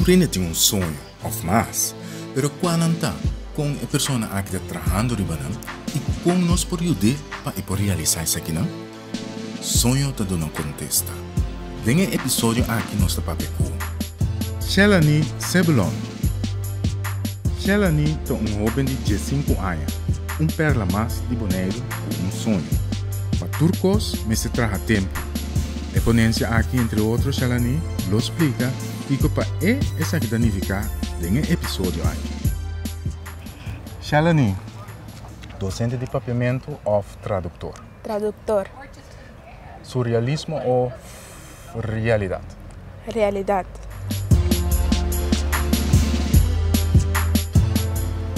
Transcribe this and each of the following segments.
Turine tem um sonho, of mais, pero quando está com a pessoa que está trabalhando ribanam e com nós por ajudar para realizar isso aqui, não? Sonho está dando contesta. Venha episódio aqui nós está para com Shelani Sebulon. Shelani é um jovem de 15 anos, perla mais de boneiro com sonho. Para turcos, me se traga tempo. A ponência aqui, entre outros, Shelani lo explica e que para essa que danifica em episódio aqui. Shelani, docente de papiamento ou tradutor? Tradutor. Surrealismo ou realidade? Realidade.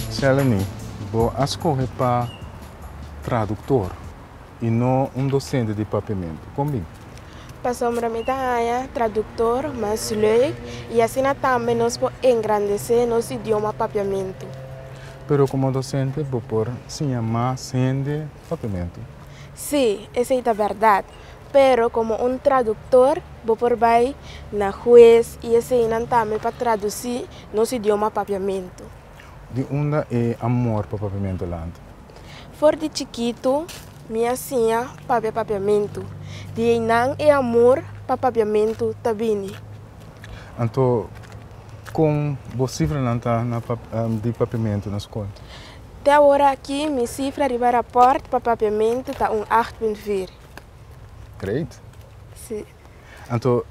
Shelani, vou escolher para tradutor e não docente de papiamento. Comigo? Para sombra medalha, tradutor, mas leuk e assim também nós podemos engrandecer nosso idioma papiamento. Pero como docente, vou por sim mais sende papiamento. Sim, essa é a verdade. Pero como tradutor, vou por vai na juez e assim também para traduzir nosso idioma papiamento. De onde é amor para papiamento lá? For de chiquito, minha senha para papiamento. De não é amor para papiamento também. Então, com você cifra de papiamento na escola? Até agora aqui, minha cifra de rapport para papiamento está 8,4. Great. Sim. Então,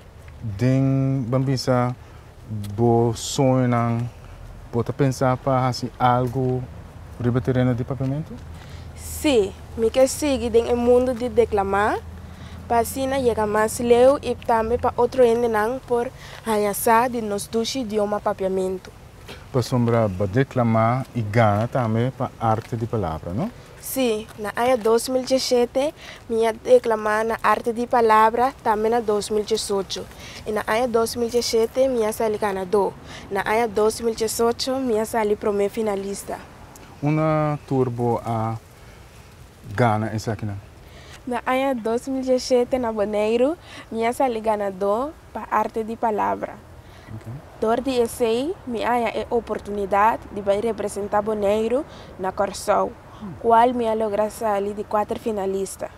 den bambisa, bo sonho não, pode pensar para fazer algo riba terreno de papiamento? Sim, me quer seguir no mundo de declamar, para assim chegar mais leu e também para outro ende não por conhecer de nosso idioma papiamento. Para sombra, para declamar e ganhar também para arte de palavra, não? Sim, na ano 2017, minha declamar na arte de palavra também na 2018. E na ano 2017, minha sali ganador. Na ano 2018, minha sali primeiro finalista. Uma turbo a Gana essa aqui, não? Na ano 2017, na Boneiro, minha sali ganador para arte de palavra. Okay. Door de essay, minha é oportunidade de representar Boneiro na Corsol, qual minha logra sair de 4 finalistas.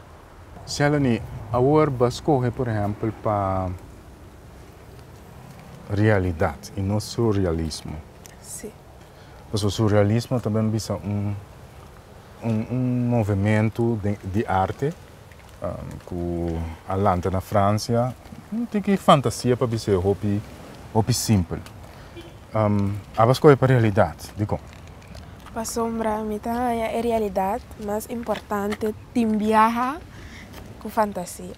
Shelani, agora vamos escolher, por exemplo, para realidade e não surrealismo. Sim. Porque o surrealismo também é um movimento de arte que a lanta na França tem que fantasia para ser hobby simples. A escolher para realidade, digo. Para sombra, é realidade, mas importante tem viajar com fantasia.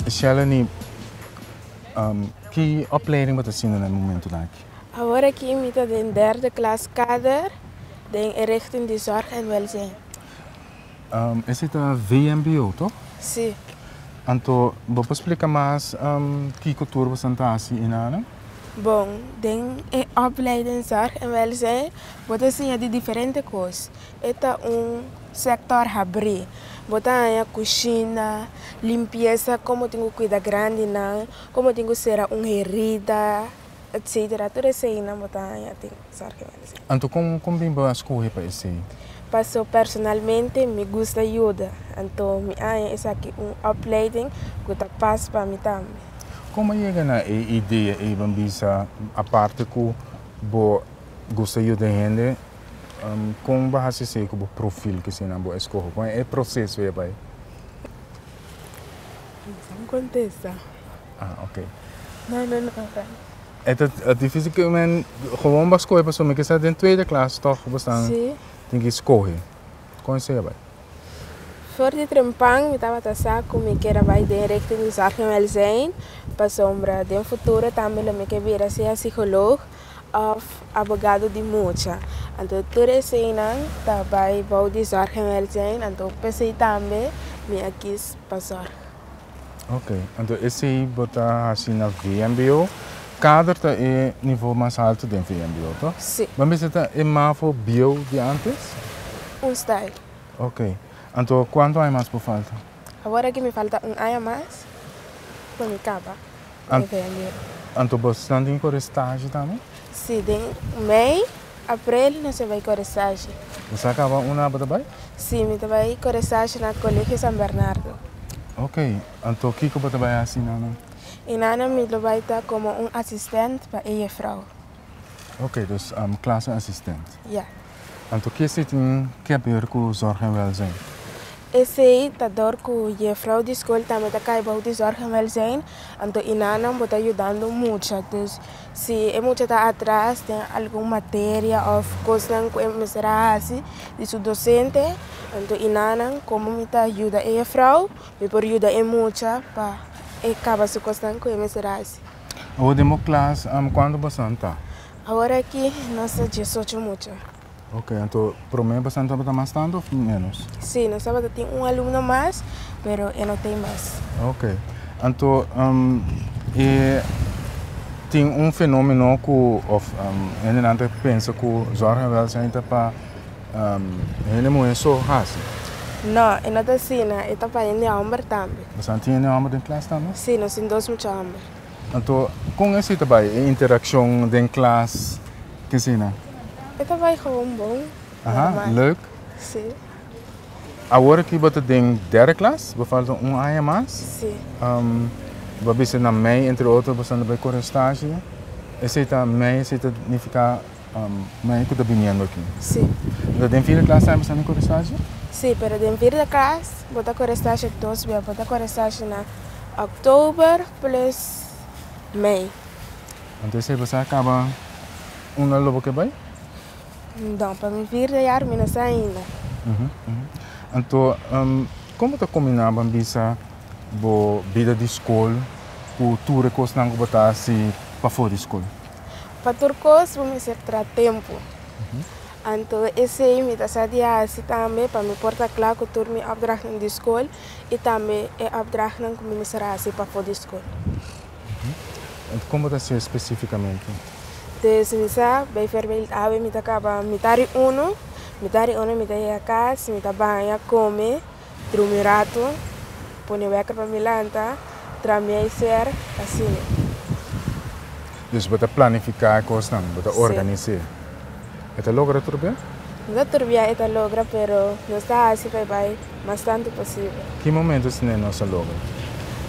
Shelani, que opleiding wat zien no momento aqui? Agora aqui eu estou em 3e klas kader, em richting de zorg en welzijn. Esse é a VMBO, toch? Sim. Então, vou explicar mais que cultura você está assim em Bom, em opleiding zorg en welzijn, você tem de diferentes coisas. Este sector abre. Botar a cozinha, limpeza, como tenho que cuidar grande, não, como tenho que ser herida, etc. Tudo isso aí não botar a tem sorte. Então, como bem vai escolher para esse? Passo personalmente me gusta ajuda, então me essa aqui opleiding que está passo para mim também. Como chega na ideia e bambisa a parte que bo gosta de gente? Como vai ser o perfil que você não escolhe? Qual é o processo aí vai? Não contesta. Ah, ok. Não. É difícil que men gewoon vai escolher pessoa que está em 2e klas toch bestaan. Sim. Tem que escolher. Como você vai? Voor de trempang, eu estava pensando como eu quero vai de richting de zorg en welzijn, para sombra de futuro também eu quero vir a ser psicólogo ou advogado de mucha. Então, tudo isso aí também vai de zorg en welzijn, então pensei também me aqui para zorg. Ok, então esse aí botar assim na VMBO, cada é nível mais alto do VMBO, tá? Sim. Mas você está em MAVO bio de antes? Style. Ok. Então, quanto há mais por falta? Agora que me falta ano mais, para me acabar. Então, você está em estágio também? Sim, em maio, abril, nós vai com estágio. Você acaba uma trabalho? Sim, eu trabalho com estágio na Colégio São Bernardo. Ok, então o que você trabalha assim, Nana? E Nana me trabalha como assistente para a vrouw. Ok, dus classe assistent. Ja. Então, o que você tem que ver com zorg en welzijn? Esse está dor com a vrouw de escola também está caindo de zorg en welzijn. Então, a Nana está ajudando muito. Então, se é muito atrás, tem alguma matéria ou coisa que eu assim, de seu docente, então a Nana, como me ajuda a vrouw, me pode ajudar muito para acabar sua coisa que eu assim. Hoje temos classe quando você está? Agora aqui, nós estamos muito. Ok, então, para mim, você está mais tanto ou menos? Sim, nós temos aluno mais, mas eu não tenho mais. Ok, então, tem fenômeno que ainda pensa que o zorg en welzijn está para ele não só raça. Não, eu não estou assim, eu estou para ir a homem também. Você tem homem em classe também? Sim, nós temos muito homem. Então, com esse trabalho, a interação em classe, que ensina? Eu trabalho gewoon bom. Aha, leuk. Sim. Agora que você tem derde klas, we falta ano mais. Sim. We zijn naar mei, entre outros, we zijn bij correstage. Esse mei, esse significa mei que está vindo aqui. Sim. Então, tem vierde klas também está em correstage? Sim, mas em vierde klas, bota correstage 2 vezes, bota correstage na outubro plus mei. Então, você acaba lobo que vai? Então, para mim vierde jaar, eu não sei ainda. Então, como está combinando a vida de escola com tudo que você não botar assim para fora de escola? Para turcos, vamos ser para tempo. Então, esse aí me dá assim também para me portar claro que tudo me opdracht de escola e também é opdracht que me será assim para fora de escola. Então, como está sendo especificamente? Dus bijvoorbeeld, we acaba mitari uno, me a casa, me banha, come, dormir rato, põe beca para milanta, tramei ser assim. Dus você planificar a coisa, você organizar. Você logra tudo bem? Não tudo bem, é logra, pero não está assim vai bastante possível. Que momento você não se logra?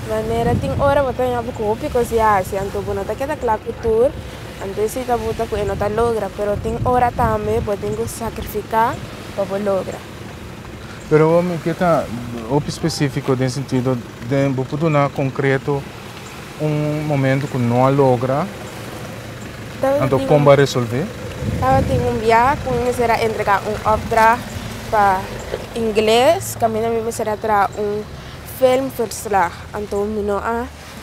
Maneira tem hora você tem algo que cozinhar, assim, então você não quer daquela cultura. Então, se está bota que não está logra, pero tem hora também, você tem que sacrificar para lograr. Pero me queda específico no sentido de você dar concreto momento que não logra, então como vai resolver? Tem viagem, que será entregar opdracht para inglês, que me será trazer filmverslag. Então, não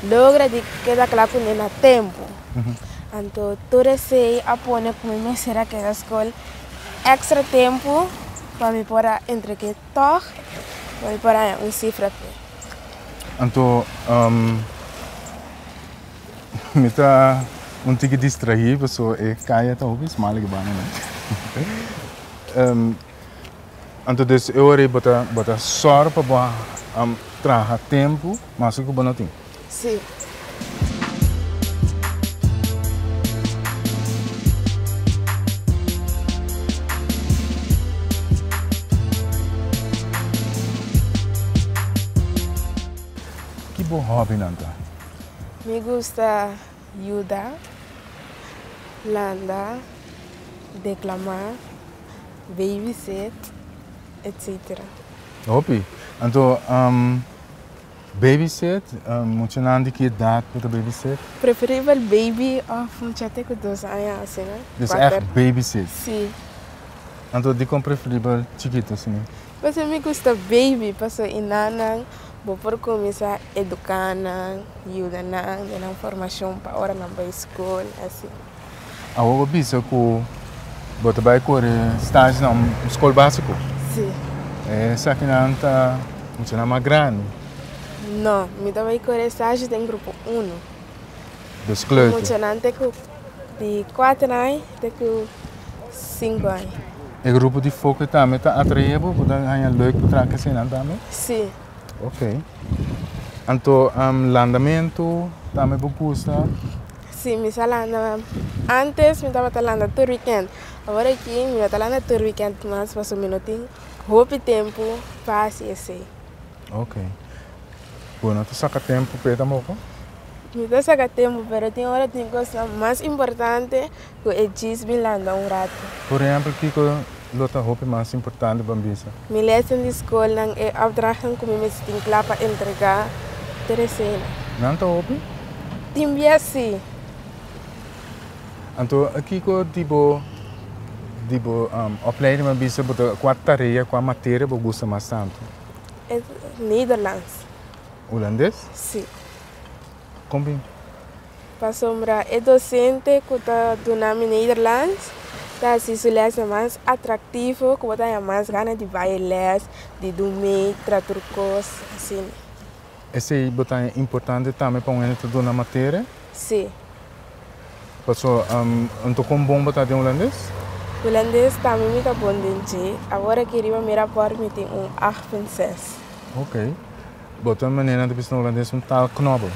logra de que daquela que não tempo. Então, tudo isso apone como me será que a escola extra tempo para me poder entregar toch, para me poder cifra. Então, me está tige distraído, so caia talvez mal que bana, né? Então, eu orei botar sorte para trabalhar tempo, mas o que bom não tem. Sim. Que bom hobby, Nanta? Me gusta ayudar, landa, declamar, babysit, etc. Hobby? Então, babysit, moet je na die keer daad met de babysit? Preferível baby of moet je ter com 2 anos, assim, né? Dus echt babysit? Sim. Então, die komt preferível chiquito, assim? Mas me gusta baby, passo inanang, vou por começar a educar, ajudar, dar formação para hora na escola, assim. Agora, bisa que você vai correr estágio na escola básica? Sim. Essa aqui não está muito mais grande? Não, me dá vai correr estágio em grupo 1. Dos kleuters? Muito não, tem que de 4 anos, tem que 5 anos. E grupo de foco também está atraído, porque é leuk betraken zijn também? Sim. Ok. Então, landamento também você gosta? Sim, me salanda. Antes me estava falando todo weekend. Agora aqui me está falando todo weekend, mas passo um minutinho. Roupa tempo, passe esse. Ok. Bueno, tu saca tempo para também? Me dá sacar tempo, mas tem hora tem coisa mais importante que é diz me landa rato. Por exemplo, que lota roupa mais importante para você? Me lessen de escola é opdrachten que me tem klaar para entregar Teresina. Não tá roupa? Tem assim. Então, aqui que tipo opleiding para você, qual tarefa, qual matéria você gosta mais tanto? É Nederlands. Holandês? Sim. Como? Para sombra, é docente que está do nome Nederlands. Tá se isso é mais atrativo, que você tem mais ganas de bailar, de dormir, tratar coisas assim. Esse é importante também para um entrar na matéria? Sim. Passou, então como bom botar de holandês? Holandês também está bom de agora queria me rapport met een 8.6. Ok. Botar maneira de pensar holandês taal knobbel.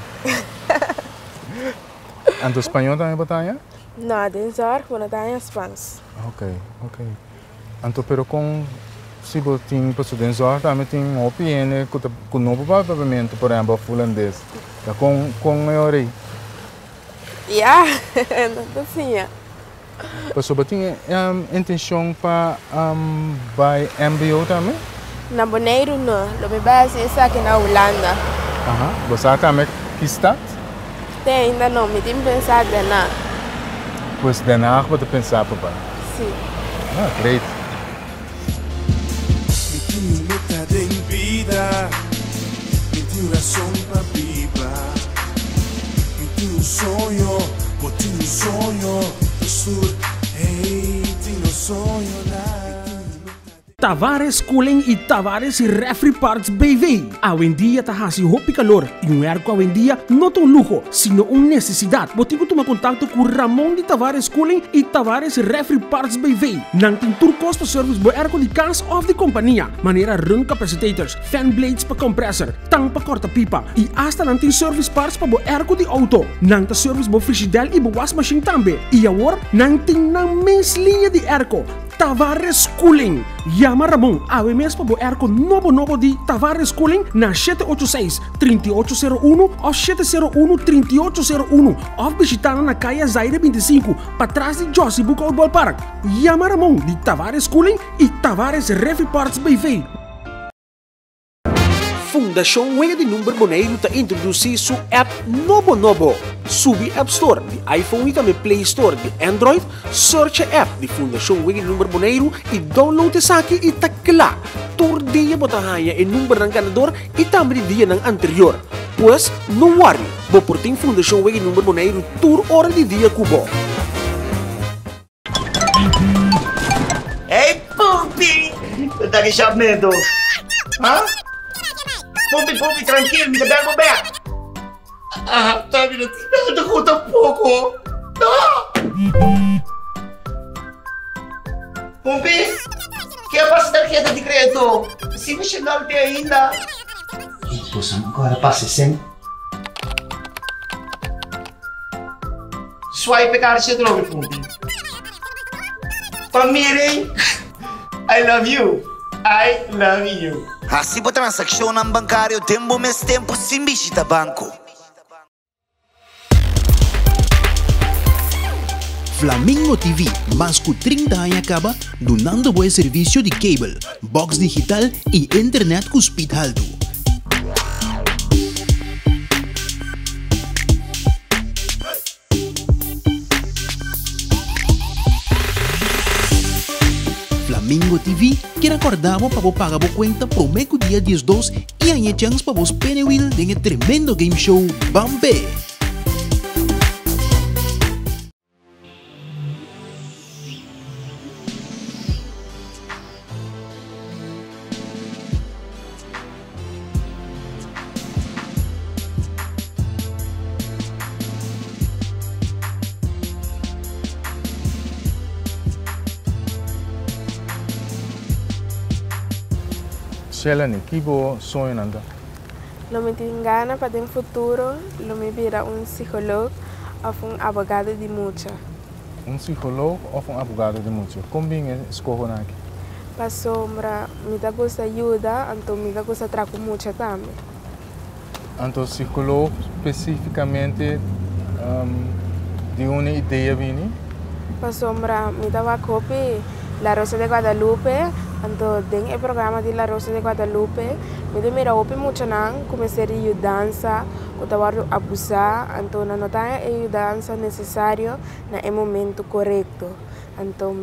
Então espanhol também botar aí? Não, tem zorg, mas não tem espanhol. Ok. Então, pero com se você tem pessoa de zorg também tem opinião com novo pagamento, por exemplo, holandês. Com maioria. Ja, dat zie je. Pessoa tem intenção para vai MBO também? Na Bonaire não, lo me base é aqui na Holanda. Você também que está? Tem ainda não, me tem pensado na. Pois daarna wat ik pensar, papa. Sim. Ah, great. Me tenho metade em vida, me tenho razão para viver. Me tenho sonho, vou ter sonho, do sul, hey, tenho sonho lá. Tavares Cooling e Tavares Refri Parts BV. Hoje em dia tá hasi hopi calor e erco hoje em dia não é um luxo, sino necessidade. Botigo tomar contato com Ramon de Tavares Cooling e Tavares Refri Parts BV. Não tem turcos para service bo erco de casa of de companhia. Maneira run capacitators, fan blades para compressor, tang para corta pipa e hasta não tem service parts para bo erco de auto. Não tem service bo frigidaire e bo wash machine também. E agora não tem na mesma linha de erco. Tavares Cooling. Llama Ramon ave mesmo bo erco novo de Tavares Cooling na 786-3801 ou 701-3801 ou visitando na calle Zaire 25 para trás de Josie Book Outball Park. Llama Ramon de Tavares Cooling e Tavares Refri Parts BV. Fundação Wega de Número Bonaire está introduzir sua app Nobo. Subi App Store de iPhone e também Play Store de Android. Search a app de Fundação Wega de Número Bonaire e download essa aqui e tá lá. Todo dia bota raia e número ng ganador e também dia ng anterior. Pois, não worry, vou por ter Fundação Wega de Número Bonaire tour hora de dia cubo. Hey, Pupi! Tá que chamando? Hã? Pupi, tranquilo, me dá back. Ah, tá vendo? Não conta pouco. Pupi, que passa da tarjeta de crédito? Se me chamar ainda. Poxa, agora passa sem. Swipe card siya droga, Pupi. Pamiring, I love you. Assim por transação não bancário, tempo mais tempo sem visita banco. Flamingo TV, mais com 30 anos acaba, donando bom serviço de cable, box digital e internet com speed alto. Flamingo TV, que recordamos para pagar a conta por meio dia 12 e ainda chance para vos penewil de um tremendo game show Bambe. Shelani, que bo sonho nanda? Lo me tingana para el futuro, lo me vira un psicólogo o un abogado de mucha. Um psicólogo ou um advogado de muito? Como bem escolhe aqui? Para sombra, me dá gosta ajuda, então me dá gosta trago mucha também. Então, psicólogo especificamente de uma ideia bem? Para sombra, me dá copy La Rosa de Guadalupe, então tem o programa de La Rosa de Guadalupe, me dá mira opi mucho nan, comecei a ajudança, o trabalho abusar, então não nota a ajudança necessário no momento correto. Então,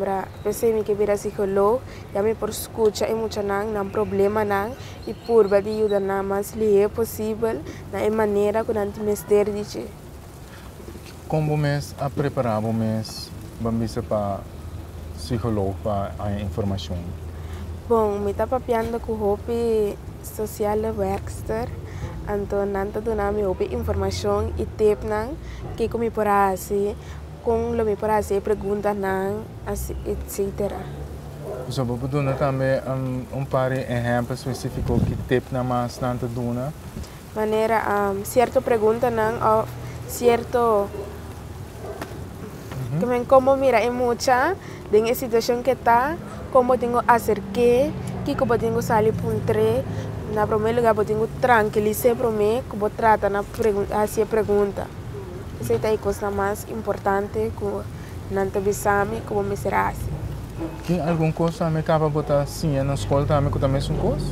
pensei que vira psicólogo, já me por escuta e muito não problema não e por de ajuda na mais li possível na maneira que não te mestre dice. Como mês a preparar o mês bambisa para psicólogo para a informação? Bom, me está papiando com o hobby social Baxter, então nanto donami hobby informação e tip não que como por assim com lo me por assim pergunta não assim etc. So, vou dar também par de exemplos específicos que tip na mais nanto dona. Maneira certo pergunta não ou certo como mira é mucha de situação que está como tenho acerquei que como tenho sair puntre na primeiro lugar tenho tranquilizar para mim como trata na assim pergunta. Essa é a coisa mais importante que não te bisame como me será assim. Tem alguma coisa que acaba botar assim na escola também que também são coisas?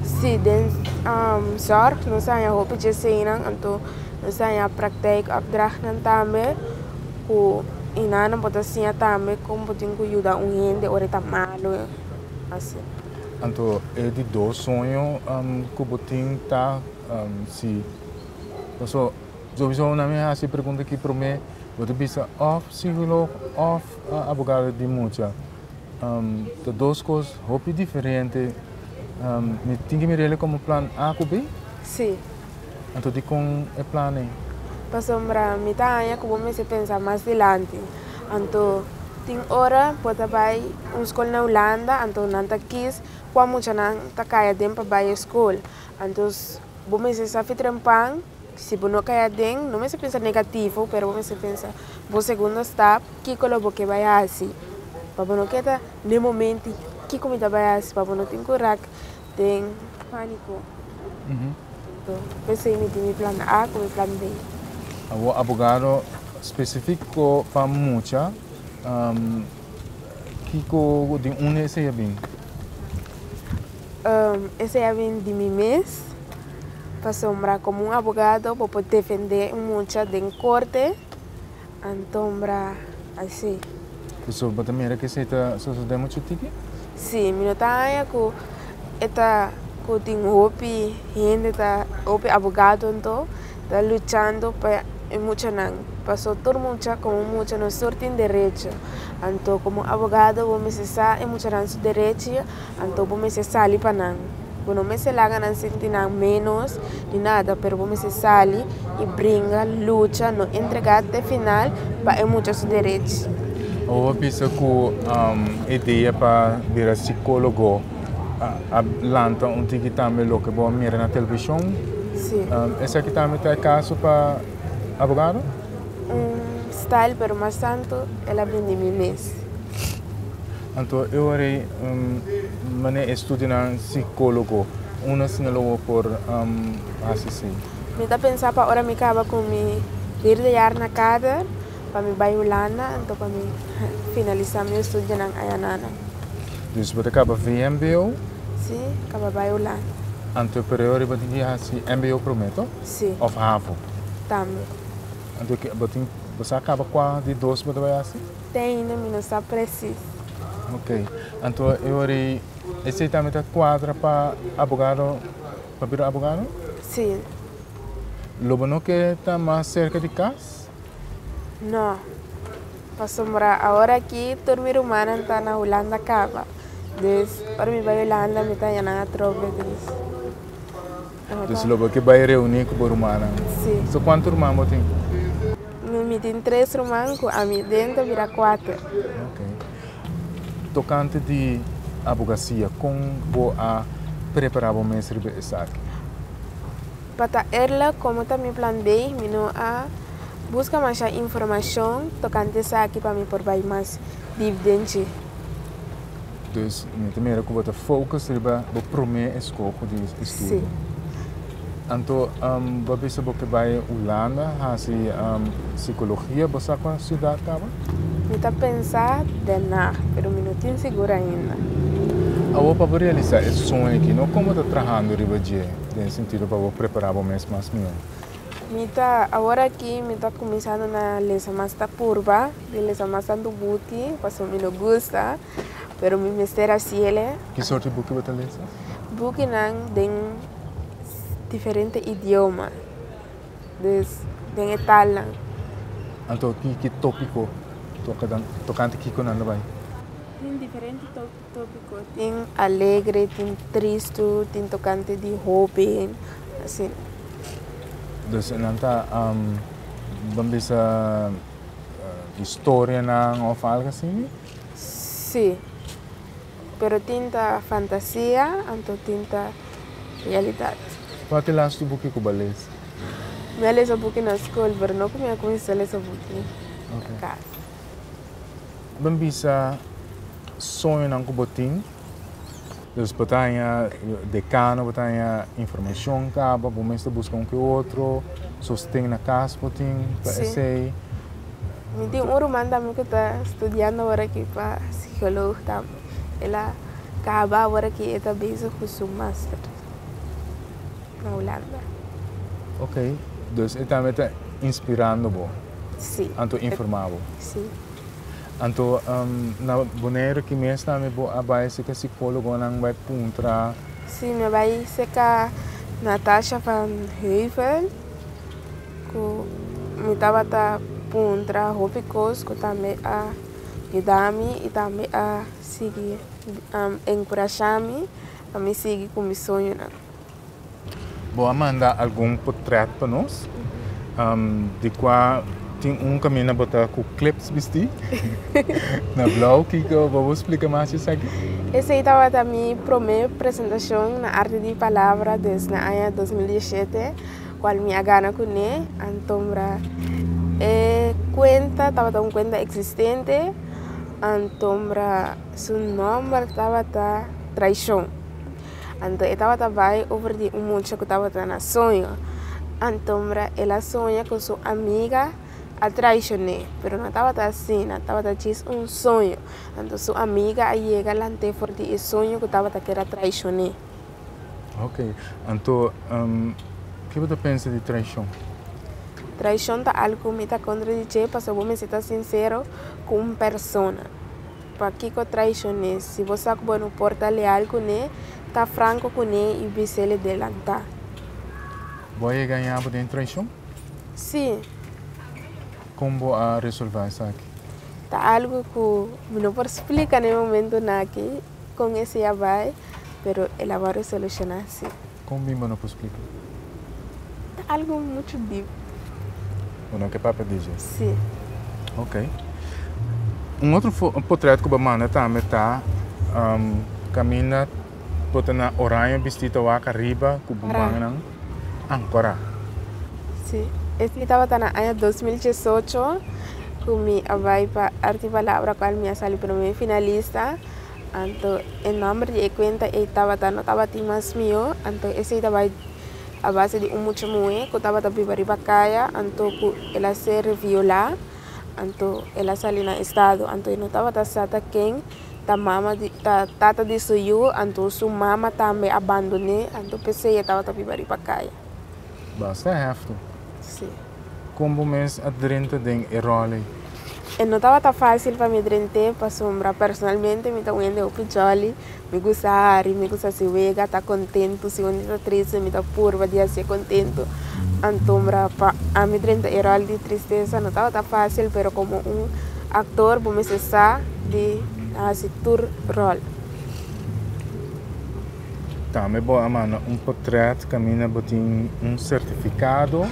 Sim, den zorg não sai a roupa de cena, então não sai a prática opdrachten também que inana botar assim também como tenho que ajudar gente ou está malo assim. Então é de dois sonhos que botin tá se so sowieso na minha assim pergunta aqui para mim você bisa of psicólogo of advogado de mucha de duas coisas hope diferente me tem que me rele como plan A ou B? Sim. Então de com é plano para sombra me tá como me se pensa mais adiante então tem hora pode vai escola na Holanda então não tá quis quando mucha não tá caia dentro para vai escola então vou me se sabe trampang se você não caia dentro não me se pensa negativo pero me se pensa o segundo step que coloco que vai assim para não que tá no momento que como tá vai assim para não ter coragem tem pânico então pensei me tem plan A com plan B. O advogado específico para mucha que de onde esse é bem? Esse é bem de mim mês para sombra como advogado para poder defender mucha de corte então assim. Então você mira que você está sofrendo muito tipo? Sim, me notava que está que tem hobby gente está hobby advogado então está lutando para mucho não passou todo mundo como mucho não sortem direito então como advogado vamos cessar mucho não seu direito então vamos cessar ali para não não me se laga não sentir não menos de nada pero vamos cessar ali e brinca luta no entregar até final para mucho seu direito. Eu penso que ideia para virar psicólogo lanta que também o que vou mirar na televisão. Sim. Esse aqui também é caso para advogado? Style, pero mais tanto, ela vem de mim mesmo. Então, eu orei, estudo na psicólogo, sinalogo por assistir. Me está pensando para agora me acaba com me ir de ar na casa, para me vai Holanda, então para me finalizar meu estudo na Ayanana. Então, você acaba VMBO? Sim, acaba vai Holanda. Então, priori você tem MBO prometo? Sim. Of HAVO? Também. Então, você acaba com de dois você vai assim? Tem, mas não está preciso. Ok. Então, eu orei, esse também está quadra para advogado, para virar advogado? Sim. Lobo não que está mais cerca de casa? Não. Para sombra, agora aqui, todo mundo humano está na Holanda acaba. Des, agora me vai Holanda, me está na tropa. Então, lobo que vai reunir com o humano? Sim. So, quantos irmãos você tem? Me tem 3 irmãos, a mim dentro vira 4. Ok. Tocante de advocacia, como a preparar o mês de saque? Para ela, como também planei, eu a busca mais informação tocante isso aqui para mim por mais dividende. Dus met de meer ook focus riba op primeiro escopo de estudo. Sim. Então, você pensa que vai Holanda, hasi psicologia, você qual estudar tava? Eu tá pensar denar, pero eu não tenho segura ainda. A para realizar esse sonho aqui, não como está trabalhando riba de, no sentido para preparar o mês mais melhor. Agora aqui, me tá começando na lesson mais da curva, de lesson mais do buti, porque me não gosta, pero me mestre assim ele. Que sorte de book você lê? Buki nang tem diferente idioma, tem Italian. Então, que tópico tocante aqui com nada vai? Tem diferente tópico, tem alegre, tem triste, tem tocante de hobby, assim. Dus nanta bisa história não of algo assim? Sim. Pero tinta fantasia, então tinta realidade. Qual é o last book que você lê? Eu leio book na escola, mas não comecei a ler book na casa. Você bisa sonho não kubotin? Dus batalha decano, batalha informação, caba, bom mesmo busca que outro, sostém na casa, botin, para essay. Me tem irmã também que está estudando agora aqui para psicólogo também. Ela acaba agora que está bezig com seu master na Holanda. Ok, dus ele também está inspirando bom. Sim. Anto informavo. Sim. Anto na boneiro que mesmo também a base que psicólogo não vai puntra. Sim, me vai ser a Natasha van Heuvel, que me estava a puntra hobbycos, que também a ajudar-me e também a seguir, encorajar-me a me seguir com meu sonho. Vou mandar algum portrait para nós, de qual tem caminho botar com clips vesti na blog que eu vou explicar mais isso aqui. Essa estava a minha primeira apresentação na arte de palavra desde o ano 2017, qual me agana com ele, então conta estava uma conta existente, então seu nome estava traição. Então estava vai over de mundo que estava na sonho, então ela sonha com sua amiga a traicionar, pero não estava assim, não estava um sonho. Então sua amiga chega lá até for de sonho que estava querer traicionar. Ok, então o que você pensa de traição? Traição é algo que me está contradizendo, porque você está sincero com uma pessoa. Para que traicionar? Se você não porta leal com ele, está franco com ele e você lhe adelantar. Vai ganhar por dentro traição? Sim. Como a resolver isso aqui? Tá algo que não posso explicar no momento aqui, com esse vai, mas ela vai solucionar sim. Como bem não posso explicar? Tá algo muito deep. Não que papo diz? Sim. Ok. Outro portrait que eu mando também está caminha bota na oranha vestido lá arriba com bumang Ancora. Sim. Esse estava no ano 2018, que me vai para arte palavra qual me sali primeiro finalista. Então, o nome de conta estava não estava mais meu, então esse estava a base de muito que estava a viver para caia, então ela se violar, então ela sali no estado, então não estava a quem da mama da tata de suyo, então sua mama também abandonou, então pensei estava a viver para caia. Basta heftig. Sim. Como mês a drenta den errole? Não estava fácil para me drentar, para sombra. Personalmente, me estou indo ao jolly, me gusta ari, me gusta se vega, está contente, se eu estou triste, me estou purva de ser contente. Então, a me drentar errole de tristeza, não estava fácil, mas como actor, vou me cessar de fazer tour rol. Também vou amar portrait, caminha botin certificado.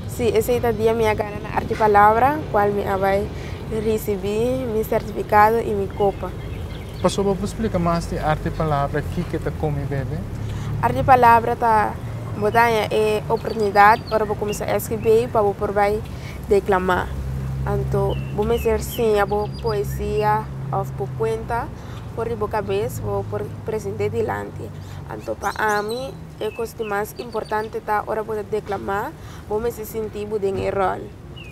Sim, esse dia me agarra na arte palavra, qual me vai receber meu certificado e minha copa. Passou para explicar mais de arte palavra que tá come bebê? Arte palavra tá botando é oportunidade para começar a escrever para poder declamar. Então, vou ser sim a poesia ou por conta por a cabeça ou por apresentar delante. Então, para mim, é a coisa mais importante tá hora para declamar, vou me sentir em rol.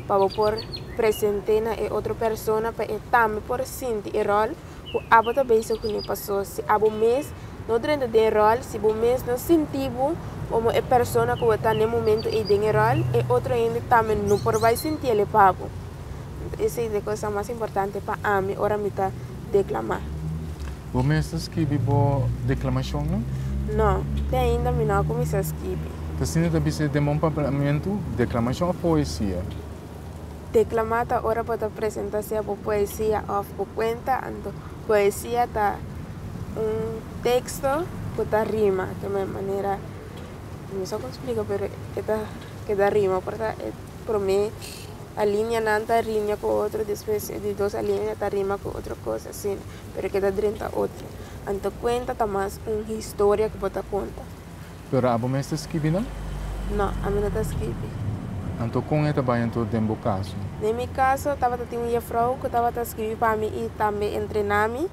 Para por apresentar a outra pessoa para também por sentir o rol, o abo também se que passou se abo mês não dentro de rol, se o mês não sentiu como a pessoa que está no momento e tem rol, e outro ainda também não por vai sentir ele papo. Essa é a coisa mais importante para mim, hora me tá declamar. O mestre escreve boa declamação, não? Não, ainda me não comecei a escrever. Então, se não tem demonstramento, declamação ou poesia? Declamar tá hora para apresentar se a poesia ou por conta, então poesia tá texto que rima, de uma maneira, não sei como explicar, mas que dá rima, porque para mim a linha não está rima com outra, depois de duas linhas está rima com outra coisa, assim, mas que dá dentro outra. Então conta tá mais uma história que você conta. Pero a você está escrevendo? Não, a mim não está escrevendo. Então como é trabalhando todo no caso? No meu caso, estava tendo uma frau que estava escrevendo para mim e também treinando.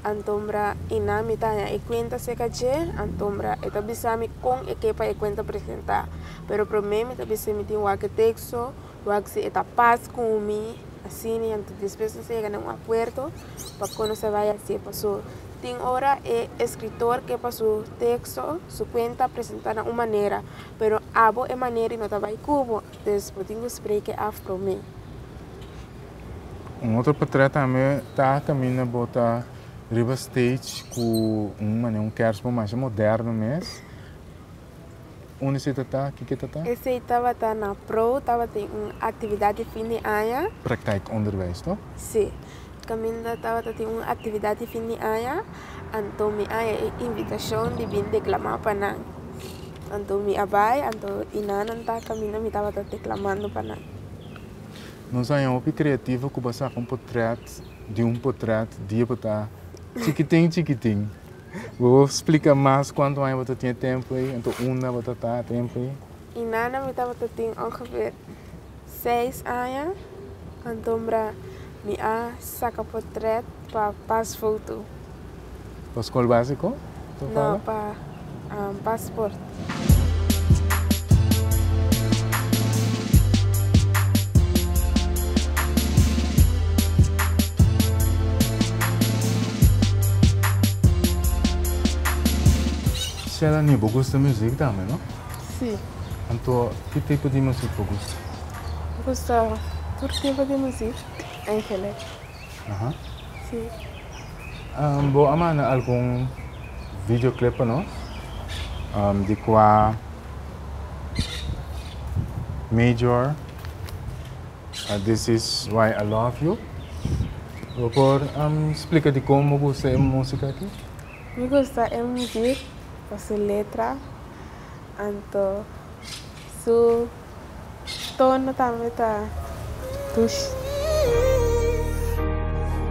Então, inami tanya e conta se caché, então, eta bisa mi com e que para e conta apresentar. Pero para mim, eta bisa mi tem o texto, o se eta paz com mi, assim, então depois se chega num acordo, para quando se vai assim passou. Tem hora é escritor que passou texto, su conta apresentar uma maneira, pero abo é maneira e não estava cubo, depois tenho que explicar af para mim. Outro portrait também está caminhando botar Riva Stage com um kerstboom mais moderno mesmo. Onde você está? O que está? Esse estava na Pro, estava tem uma atividade de fim de ano. Praktijkonderwijs, toch? Sim. Caminho estava tem uma atividade de fim de ano. Então, me é invitação de vir declamar para nós. Então, me abai, então, inana está caminho, me estava declamando para nós. Nós somos um criativo que passa um portrait dia para chiquitinho. Vou explicar mais quanto você tinha tempo aí, então você está tempo aí. Inana me estava tem ongeveer 6 anos. Então, me saca portrait para pas foto. Para escola básica? Não, para passaporte. Você não gosta de música também, não? Sim. Então, que tipo de música você gosta? Gosto de todo tipo de música, eigenlijk. Sim. Vou amar algum videoclip, não? De qual Major, This Is Why I Love You. Vou por explica de como você é música aqui. Me gusta de música, a sua letra, então, seu tono também está tush.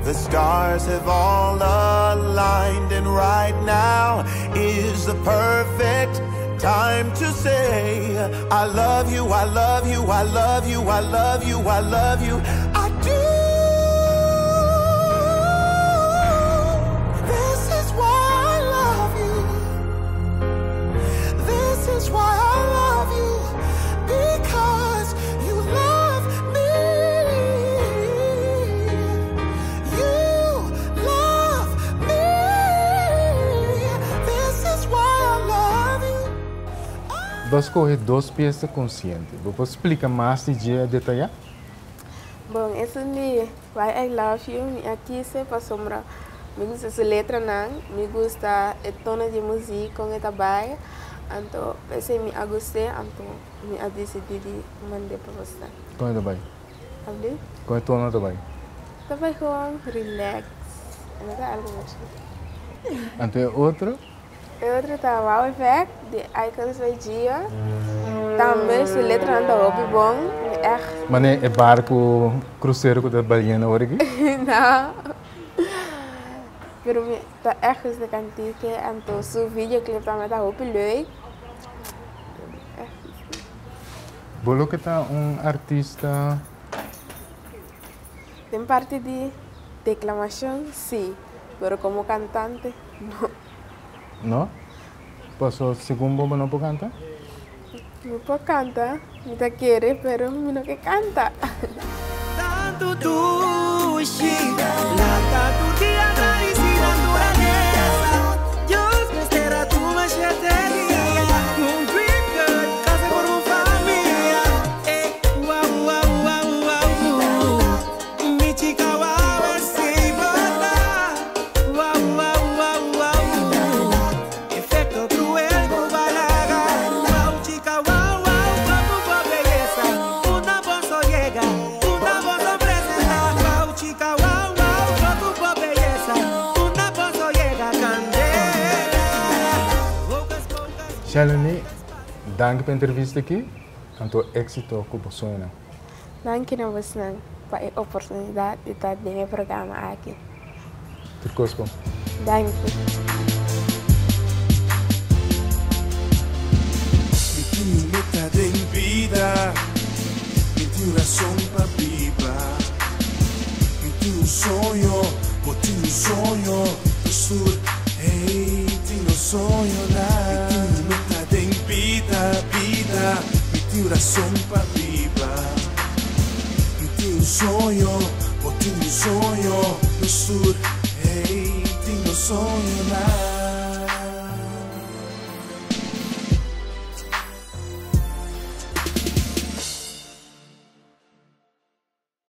The stars have all aligned, and right now is the perfect time to say I love you, I love you, I love you, I love you, I love you, I do. This is why I love you. This is why I love you, because you love me. You love me. This is why I love you. Vou escolher duas peças conscientes. Vou explicar mais de dia detalhado. Bom, esse ali, Why I Love You, aqui se sombra. Me gusta essa letra, não. Me gusta o tono de música com essa baia. Então, pensei me gostei, então me decidi de mandar para você. Como é trabalho? Abdi? Como é o tono trabalho? Trabalho com relax. Não é algo mais. Então, outro? Outro tá Wow Effect, de Icons by Gia. Também essa letra não tá bom. Mas é barco cruzeiro que está trabalhando agora aqui? Não. Pero dat echt de kantike en to zo videoclip dan met dat hoop leuk. Bolo que está artista. En parte de declamación, sí, pero como cantante, no. ¿No? Pasó según vos no puedo cantar? No puedo cantar, no te quiere, pero no que canta. Tanto tushi, la tatutia raíz y naturaleza. Dios me espera tu machetería. Un dream girl, casa por una familia. Wow, wow, wow, wow. Mi chica wow, sí, bota. Wow, wow, wow, wow. Efecto cruel, balaga. Wow, chica wow, wow, wow, belleza. Una voz llega. Shalini, dank voor de entrevista aqui. Tanto éxito como suena. Dankjewel Bosnan voor de oportunidad de estar en el programa aquí. Turcos, Dank je. Mi meta de vida, mi razón para vibrar. Mi sonho, por ti un sonho, do sur, hey, ti no sonho nada. Mi meta de vida, mi razón para vibrar. Mi sonho, por ti un sonho, do sur, hey, ti no sonho nada.